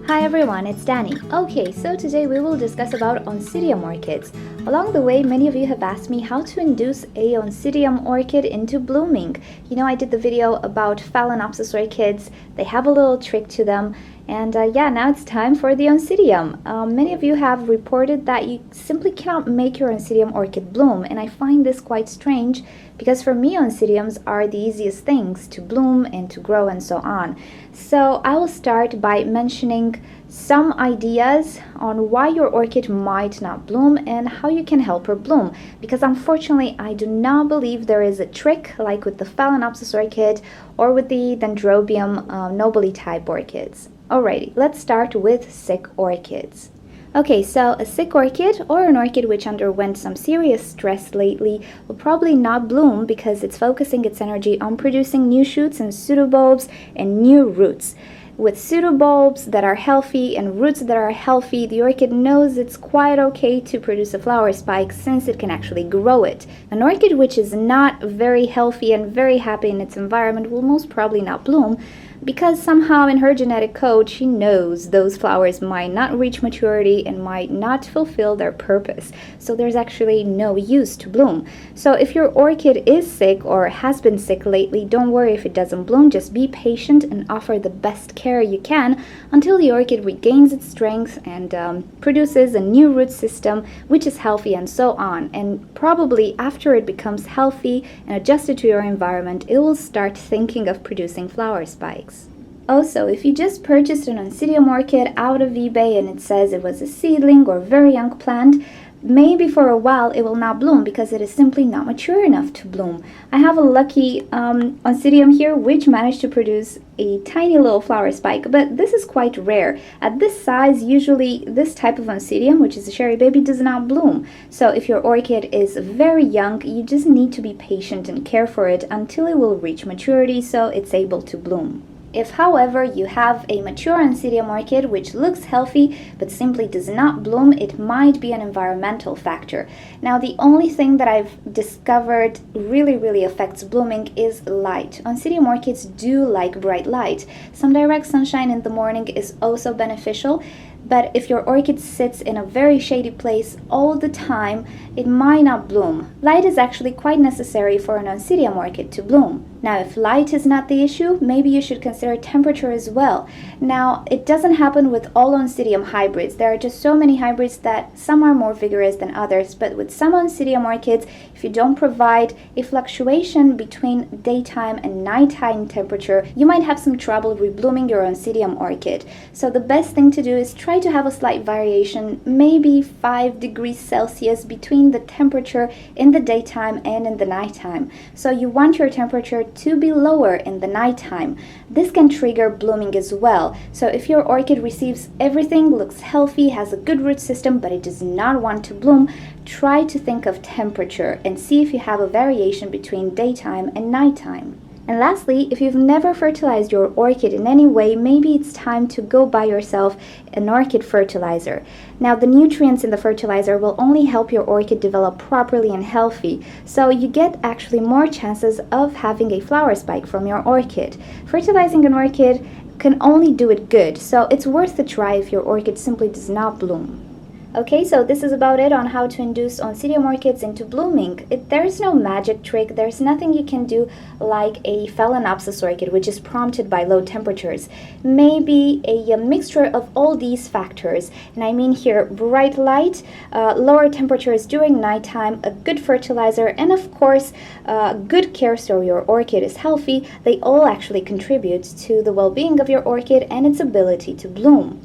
Hi everyone, it's Danny. Okay, so today we will discuss about Oncidium orchids. Along the way, many of you have asked me how to induce a Oncidium orchid into blooming. You know, I did the video about Phalaenopsis orchids. They have a little trick to them. And yeah, now it's time for the Oncidium. Many of you have reported that you simply cannot make your Oncidium orchid bloom, and I find this quite strange because for me, Oncidiums are the easiest things to bloom and to grow and so on. So I will start by mentioning some ideas on why your orchid might not bloom and how you can help her bloom, because unfortunately I do not believe there is a trick like with the Phalaenopsis orchid or with the Dendrobium nobile type orchids. Alrighty, let's start with sick orchids. Okay, so a sick orchid or an orchid which underwent some serious stress lately will probably not bloom because it's focusing its energy on producing new shoots and pseudobulbs and new roots. With pseudobulbs that are healthy and roots that are healthy, the orchid knows it's quite okay to produce a flower spike since it can actually grow it. An orchid which is not very healthy and very happy in its environment will most probably not bloom, because somehow in her genetic code she knows those flowers might not reach maturity and might not fulfill their purpose. So there's actually no use to bloom. So if your orchid is sick or has been sick lately, don't worry if it doesn't bloom. Just be patient and offer the best care you can until the orchid regains its strength and produces a new root system which is healthy and so on. And probably after it becomes healthy and adjusted to your environment, it will start thinking of producing flower spikes. Also, if you just purchased an Oncidium orchid out of eBay and it says it was a seedling or very young plant, maybe for a while it will not bloom because it is simply not mature enough to bloom. I have a lucky Oncidium here which managed to produce a tiny little flower spike, but this is quite rare. At this size, usually this type of Oncidium, which is a cherry baby, does not bloom. So if your orchid is very young, you just need to be patient and care for it until it will reach maturity so it's able to bloom. If, however, you have a mature Oncidium orchid which looks healthy but simply does not bloom, it might be an environmental factor. Now, the only thing that I've discovered really affects blooming is light. Oncidium orchids do like bright light. Some direct sunshine in the morning is also beneficial, but if your orchid sits in a very shady place all the time, it might not bloom. Light is actually quite necessary for an Oncidium orchid to bloom. Now, if light is not the issue, maybe you should consider temperature as well. Now, it doesn't happen with all Oncidium hybrids. There are just so many hybrids that some are more vigorous than others, but with some Oncidium orchids, if you don't provide a fluctuation between daytime and nighttime temperature, you might have some trouble reblooming your Oncidium orchid. So the best thing to do is try to have a slight variation, maybe 5 degrees Celsius between the temperature in the daytime and in the nighttime. So you want your temperature to be lower in the nighttime. This can trigger blooming as well. So if your orchid receives everything, looks healthy, has a good root system, but it does not want to bloom, try to think of temperature and see if you have a variation between daytime and nighttime. And lastly, if you've never fertilized your orchid in any way, maybe it's time to go buy yourself an orchid fertilizer. Now, the nutrients in the fertilizer will only help your orchid develop properly and healthy, so you get actually more chances of having a flower spike from your orchid. Fertilizing an orchid can only do it good, so it's worth a try if your orchid simply does not bloom. Okay, so this is about it on how to induce Oncidium orchids into blooming. There's no magic trick. There's nothing you can do like a Phalaenopsis orchid, which is prompted by low temperatures. Maybe a mixture of all these factors. And I mean here, bright light, lower temperatures during nighttime, a good fertilizer, and of course, good care so your orchid is healthy. They all actually contribute to the well-being of your orchid and its ability to bloom.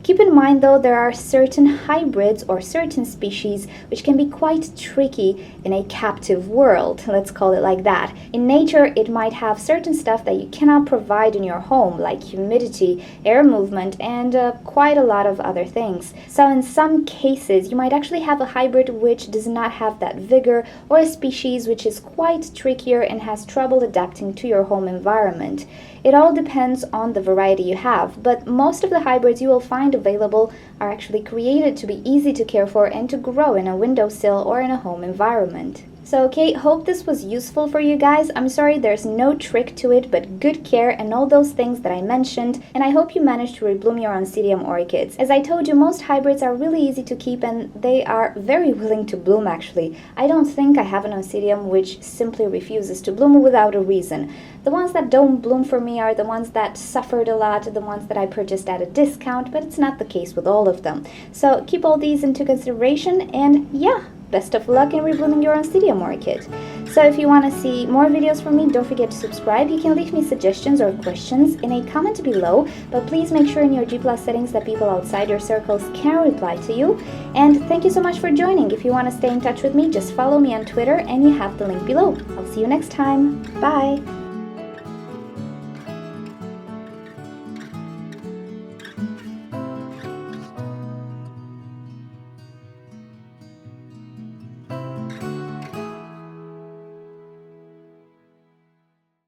Keep in mind, though, there are certain hybrids or certain species which can be quite tricky in a captive world, let's call it like that. In nature, it might have certain stuff that you cannot provide in your home, like humidity, air movement, and quite a lot of other things. So in some cases, you might actually have a hybrid which does not have that vigor, or a species which is quite trickier and has trouble adapting to your home environment. It all depends on the variety you have, but most of the hybrids you will find available are actually created to be easy to care for and to grow in a windowsill or in a home environment. So okay, hope this was useful for you guys. I'm sorry there's no trick to it, but good care and all those things that I mentioned, and I hope you managed to rebloom your Oncidium orchids. As I told you, most hybrids are really easy to keep and they are very willing to bloom actually. I don't think I have an Oncidium which simply refuses to bloom without a reason. The ones that don't bloom for me are the ones that suffered a lot, the ones that I purchased at a discount, but it's not the case with all of them. So keep all these into consideration, and yeah, best of luck in reblooming your Oncidium orchid. So if you want to see more videos from me, don't forget to subscribe. You can leave me suggestions or questions in a comment below, but please make sure in your G+ settings that people outside your circles can reply to you. And thank you so much for joining. If you want to stay in touch with me, just follow me on Twitter and you have the link below. I'll see you next time. Bye!